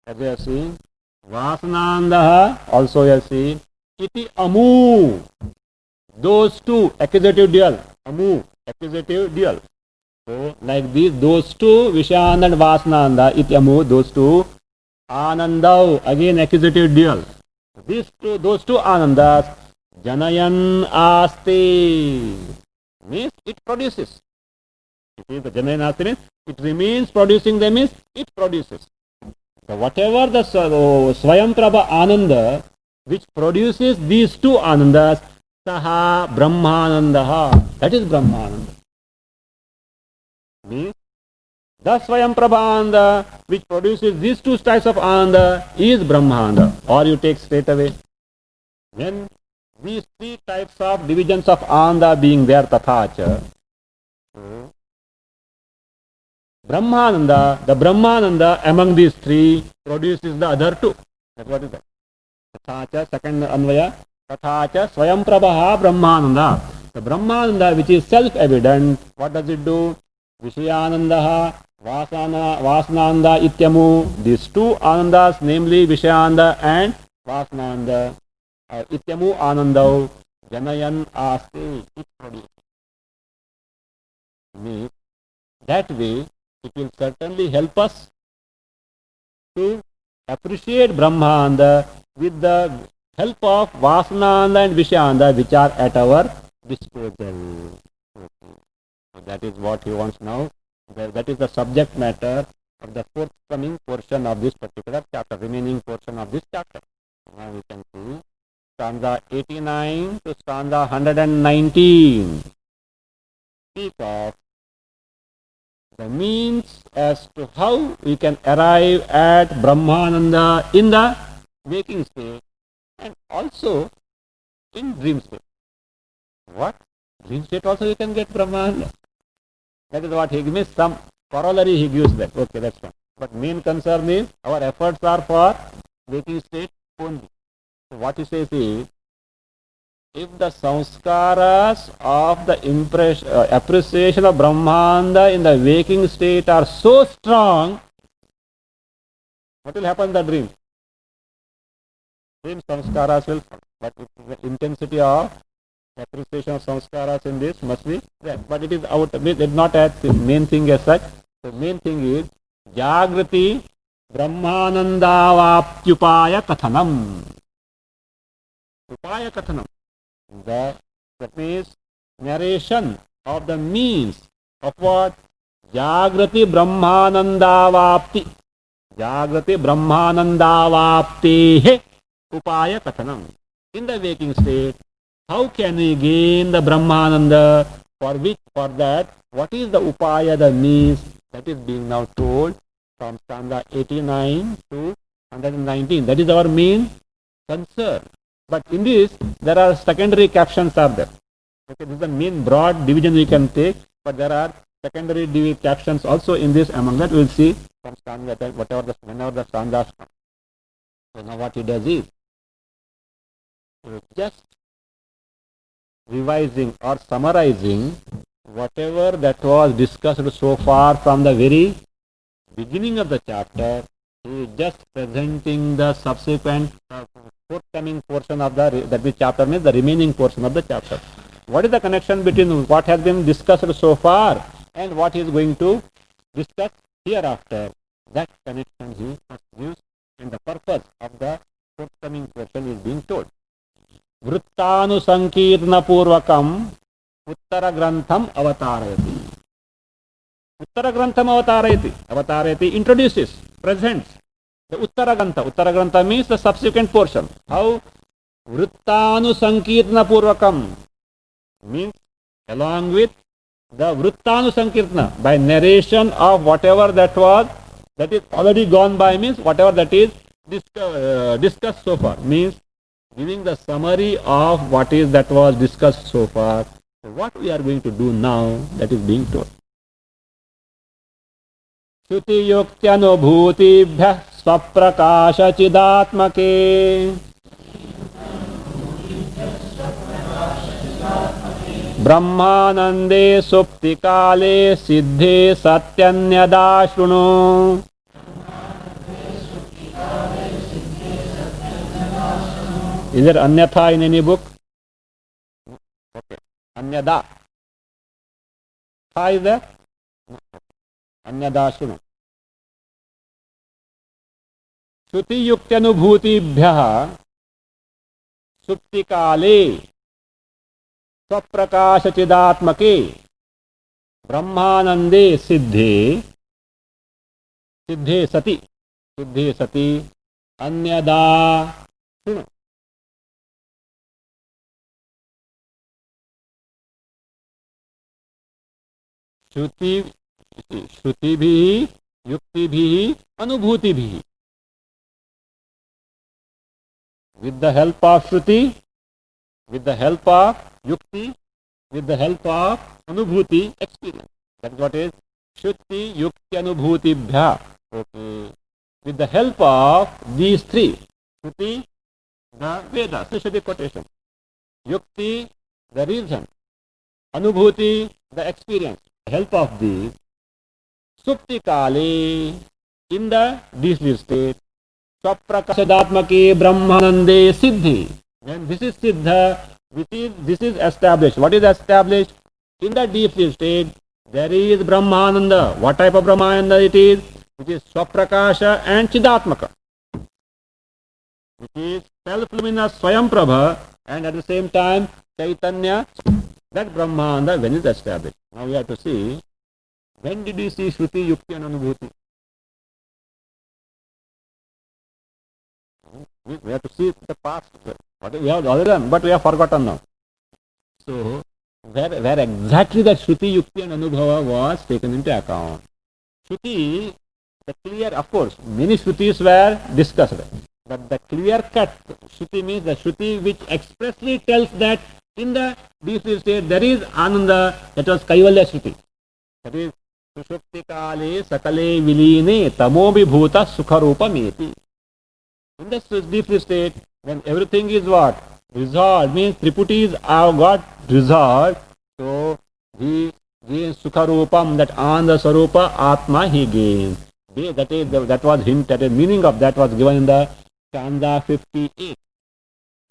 as you have seen, Vasanandaha, also you have seen, Iti Amu. Those two, accusative dual. Amu, accusative dual. So, like these, those two, Vishayananda and Vasananda, Iti Amu, those two, Anandau, again accusative dual. These two, those two Anandas, Janayan Asti, means it produces. It is the Janayan Asti means it remains producing them, means it produces. So whatever the Swayam Prabha Ananda which produces these two Anandas, Saha Brahmanandaha, that is Brahmananda. Means the Swayam Prabha Ananda which produces these two types of Ananda is Brahmananda. Or you take straight away. When these three types of divisions of Ananda being there, Tathacha, Brahmananda, the Brahmananda among these three produces the other two. That's what is that. Tathacha, second Anvaya, Tathacha Swayam Prabha Brahmananda. The Brahmananda which is self-evident, what does it do? Vishayanandaha, Vasananda Ityamu. These two Anandas, namely Vishayananda and Vasananda, Ityamu Anandau, Janayan Asti, it produces. That way, it will certainly help us to appreciate Brahmananda with the help of Vasananda and Vishayananda which are at our disposal. So that is what he wants now. That is the subject matter of the forthcoming portion of this particular chapter, remaining portion of this chapter. Now we can see stanza 89 to stanza 119. Speak of the means as to how we can arrive at Brahmananda in the waking state and also in dream state. What? Dream state also you can get Brahmananda. That is what he gives, some corollary he gives that. Okay, that's fine. But main concern is our efforts are for waking state only. So what he says is, if the sanskaras of the appreciation of Brahmananda in the waking state are so strong, what will happen in the dream? Dream sanskaras will fall. But the intensity of appreciation of sanskaras in this must be there. But it is out, it is not as the main thing as such. The main thing is Jagrati Brahmanandavaptyupaya Kathanam. Upaya Kathanam. That means narration of the means of what? Jagrati Brahmanandavapti. Jagrati Brahmanandavapti Upaya Kathanam. In the waking state, how can we gain the Brahmananda? For that, what is the upaya, the means? That is being now told from stanza 89 to 119. That is our main concern. But in this, there are secondary captions are there. Okay, this is the main broad division we can take, but there are secondary captions also in this. Among that, we will see from stanza, whenever the stanzas come. So now what he does is, just revising or summarizing whatever that was discussed so far from the very beginning of the chapter. He is just presenting the subsequent forthcoming portion of that chapter, means the remaining portion of the chapter. What is the connection between what has been discussed so far and what he is going to discuss hereafter? That connection he gives, and the purpose of the forthcoming portion is being told. Vrittanusankirna Purvakam Uttara Grantham Avatarayati. Uttara Grantham Avatarayati. Avatarayati introduces, presents the Uttara Grantha. Uttara Grantha means the subsequent portion. How? Vrittanusankirna Purvakam means along with the Vrittanu Sankirtana, by narration of whatever that is already gone by, means whatever that is discussed so far, means giving the summary of what is that was discussed so far. So what we are going to do now, that is being told. Shruti yuktyanubhutibhyah swaprakasha chidatmake ब्रह्मानंदे सुप्ति काले सिद्धे सत्यन्यदा शृणु. Is there anyatha in any book? Okay. Anyada. Tha is there? Anyada shunu. Shruti yuktyanubhutibhyah supti kale स्वप्रकाश चिदात्मके ब्रह्मानंदे सिद्धे सति अन्यदा शृणु. श्रुति भी युक्ति भी अनुभूति भी. With the help of Shruti, with the help of Yukti, with the help of Anubhuti, experience. That is what is Shruti Yukti Anubhuti Bhya. Okay. With the help of these three, Shruti, the Vedas, Shruti quotation, Yukti, the reason, Anubhuti, the experience. The help of these, Supti Kali, in the deep sleep state, Swaprakashadatmake Brahmanande Siddhi. When this is Siddha, this is established. What is established? In the deep sleep state, there is Brahmananda. What type of Brahmananda it is? Which is Swaprakasha and Chidatmaka. Which is self-luminous Swayamprabha, and at the same time Chaitanya. That Brahmananda, when is established. Now we have to see, when did we see Shruti, Yukti and Anubhuti? We have to see the past. What we have already done, but we have forgotten now. So, where exactly that Shruti, Yukti and Anubhava was taken into account. Shruti, the clear, of course, many Shrutis were discussed. But the clear-cut Shruti means the Shruti which expressly tells that in the deep sleep state there is Ananda, that was Kaivalya Shruti. That is, Sushupti Kale Sakale Viline Tamobi Bhuta Sukharupa Meti. In the deep sleep state, when everything is what? Resolved, means Triputis have got resolved. So, he gains Sukharupam, that Ananda Sarupa Atma he gains. That was hinted, the meaning of that was given in the stanza 58.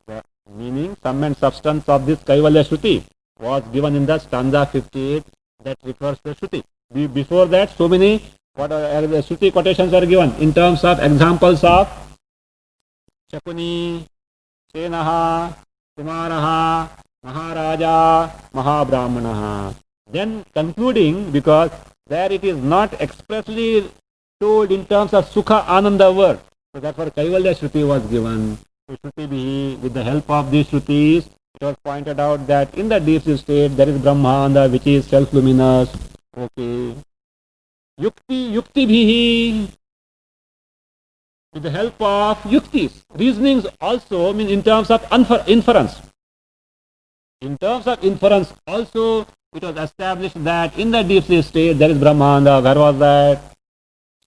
The meaning, sum and substance of this Kaivalya Shruti was given in the stanza 58 that refers to Shruti. Before that, so many Shruti quotations are given in terms of examples of Shakuni, Senaha, Kumaraha, Maharaja, Mahabrahmanaha. Then concluding, because there it is not expressly told in terms of Sukha Ananda word. So therefore Kaivalya Shruti was given. So Shruti Bhi, with the help of these Shrutis, it was pointed out that in the deep sleep state there is Brahmanda which is self-luminous. Okay. Yukti Bhi, with the help of Yuktis, reasonings also, mean in terms of inference. In terms of inference also, it was established that in the deep sleep state there is Brahmanda. Where was that?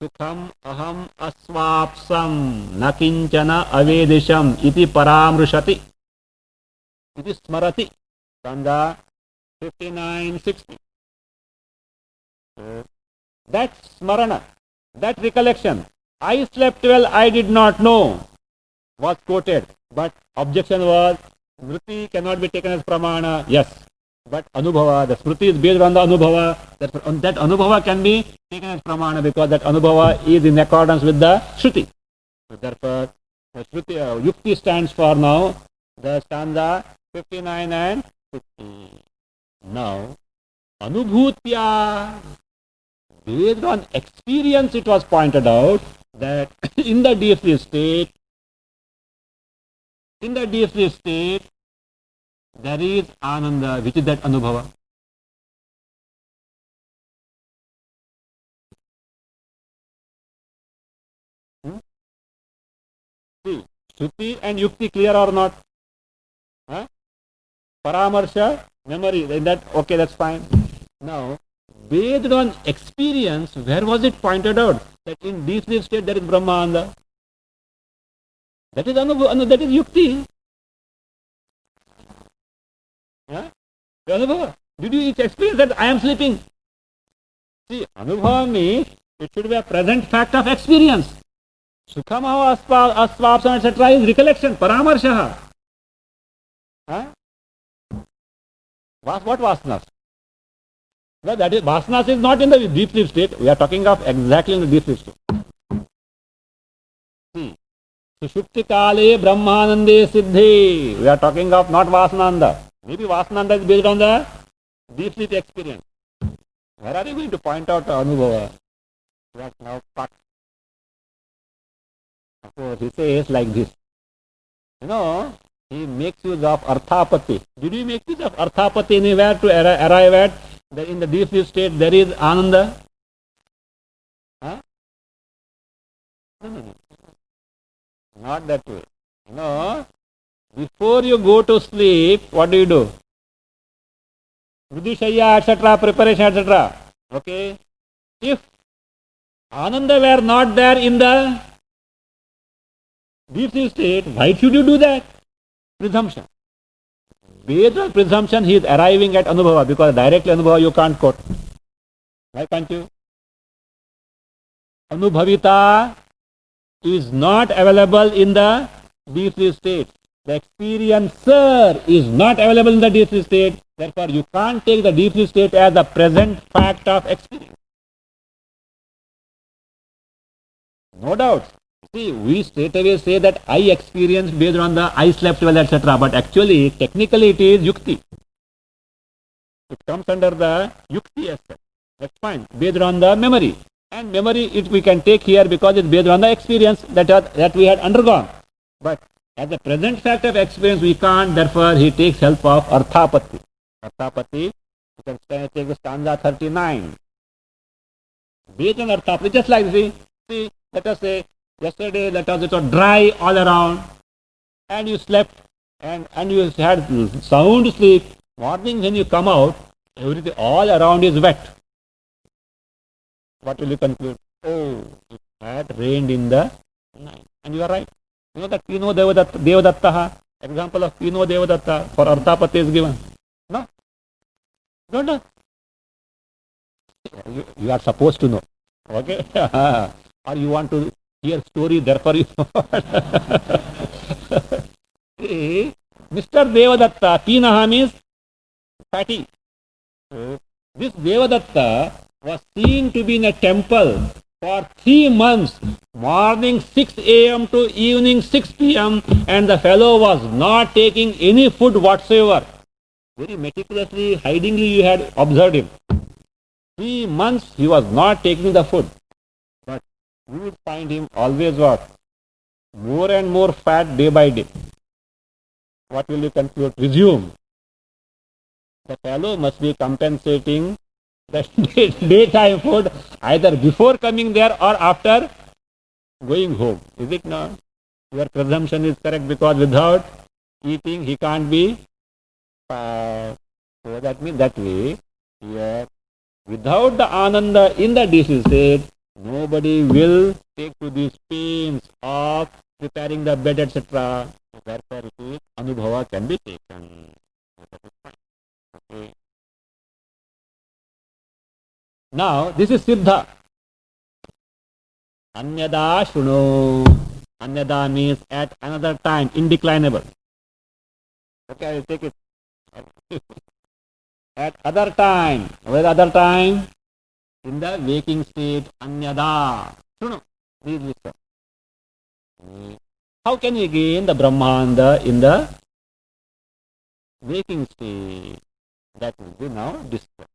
Sukham aham aswapsam nakinchana avedisham iti paramrushati iti smarati. Skanda 59-60. So, that smarana, that recollection, I slept well, I did not know, was quoted. But objection was, Smriti cannot be taken as pramana. Yes. But Anubhava, the Smriti is based on the Anubhava. That Anubhava can be taken as pramana because that Anubhava is in accordance with the Shruti. So therefore, the Shruti, Yukti stands for now the stanza 59 and 50. Now, Anubhutya, based on experience, it was pointed out that in the deep sleep state, there is Ananda, which is that Anubhava. See, Shruti and Yukti clear or not? Huh? Paramarsha, memory, in that, okay, that's fine. Now, based on experience, where was it pointed out that in deep sleep state there is Brahmananda? That is Anubhava, that is Yukti. Huh? Anubhava. Did you experience that I am sleeping? See, Anubhava means it should be a present fact of experience. Sukhamaha, Asvapsam, etc. is recollection, Paramarsha. Huh? What vasanas? Well, that is, vasanas is not in the deep sleep state. We are talking of exactly in the deep sleep state. See, Sushupti Kale Brahmanande Siddhi. We are talking of not Vasananda. Maybe Vasananda is based on the deep sleep experience. Where are you going to point out Anubhava? That now cut. So he says like this. You know, he makes use of Arthapati. Did he make use of Arthapati anywhere to arrive at that in the deep sleep state there is Ananda? Huh? No. Not that way. You know, before you go to sleep, what do? Vidishaya, etc., preparation, etc. Okay? If Ananda were not there in the deep sleep state, why should you do that? Presumption. Based on presumption, he is arriving at Anubhava, because directly Anubhava you can't quote. Why can't you? Anubhavita is not available in the deep sleep state. The experiencer is not available in the deep sleep state. Therefore, you can't take the deep sleep state as the present fact of experience. No doubt. See, we straight away say that I experienced based on the I slept well, etc. But actually, technically, it is Yukti. It comes under the Yukti aspect. That's fine. Based on the memory. And memory we can take here because it's based on the experience that we had undergone. But as the present fact of experience, we can't. Therefore, he takes help of Arthapati. Arthapati, you can take the stanza 39. Based on Arthapati, just like this. See, let us say, yesterday, it was dry all around, and you slept, and you had sound sleep. Morning when you come out, everything all around is wet. What will you conclude? Oh, it had rained in the night. And you are right. You know that Pino Devadatta, example of Pino Devadatta for Arthapati is given. No? Don't know. You are supposed to know. Okay? Or you want to hear story, therefore you see, Mr. Devadatta, Pinaha means fatty. So, this Devadatta was seen to be in a temple for 3 months, morning 6 a.m. to evening 6 p.m. and the fellow was not taking any food whatsoever. Very meticulously, hidingly you had observed him. 3 months he was not taking the food. But you would find him always what? More and more fat day by day. What will you conclude? Resume. The fellow must be compensating the daytime food either before coming there or after going home. Is it not? Your presumption is correct because without eating he can't be fat. So that means that way, here, without the Ananda in the deep sleep state, nobody will take to these pains of preparing the bed, etc. Therefore, Anubhava can be taken. Okay. Now, this is Siddha. Anyada Shuno. Anyada means at another time, indeclinable. Okay, I will take it. At other time. Where other time? In the waking state, Anyada. Shuno. Please listen. How can we gain the Brahmanda in the waking state? That will be now discussed.